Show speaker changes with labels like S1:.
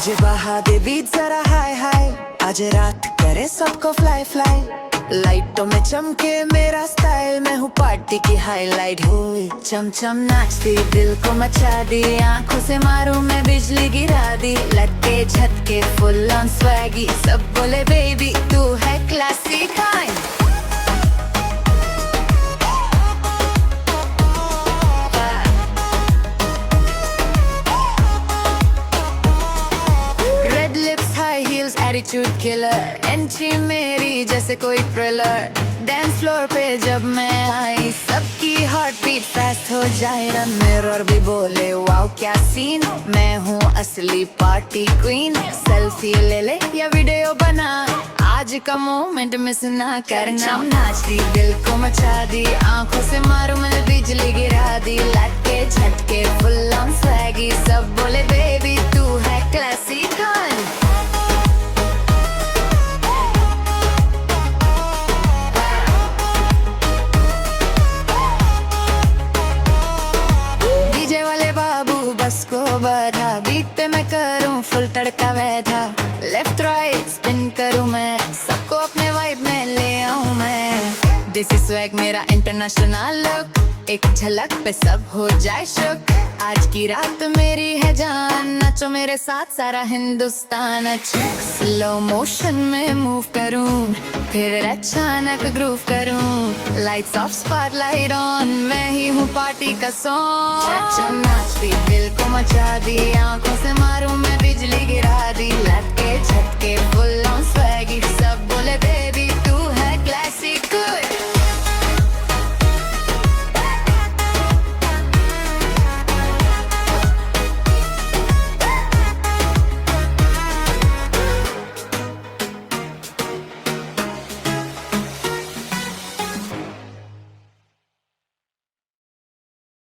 S1: तुझे बहा दे बीच जरा हाय हाय, आज रात करे सबको फ्लाई फ्लाई। लाइटों में चमके मेरा स्टाइल, मैं हूँ पार्टी की हाईलाइट। हुई चमचम नाचती दिल को मचा दी, आंखों से मारूं मैं बिजली गिरा दी। लटके झटके फुल ऑन स्वैगी, सब बोले बेबी तू है classy kind. Attitude killer, entry मेरी जैसे कोई थ्रिलर। डांस फ्लोर पे जब मैं आई, सबकी हार्ट बीट फास्ट हो जाए। मिरर भी बोले वाओ क्या सीन, मैं हूँ असली पार्टी क्वीन। सेल्फी ले ले या वीडियो बना, आज का मोमेंट मिस ना करना। नाचती दिल को मचा दी, आंखों से मारूं मैं बिजली गिरा दी। लटके झटके फुल ऑन स्वैगी, सब बोले बेबी तू है क्लासी काइंड। को बढ़ा बीट पे मैं करूं फुल तड़का वैधा। लेफ्ट राइट स्पिन करूं मैं, सबको अपने वाइब में ले आऊं मैं। देसी स्वैग मेरा इंटरनेशनल लुक, एक झलक पे सब हो जाए शुक। आज की रात मेरी है जान, नाचो मेरे साथ सारा हिंदुस्तान। स्लो मोशन में मूव करूं, फिर अचानक ग्रूव करूं। लाइट्स ऑफ स्पॉटलाइट ऑन, मैं ही हूँ पार्टी का सॉन्ग। नाचती दिल को मचा दी, आंखों से मारूं मैं बिजली गिरा दी। लटके झटके फुल ऑन स्वैगी, सब बोले बेबी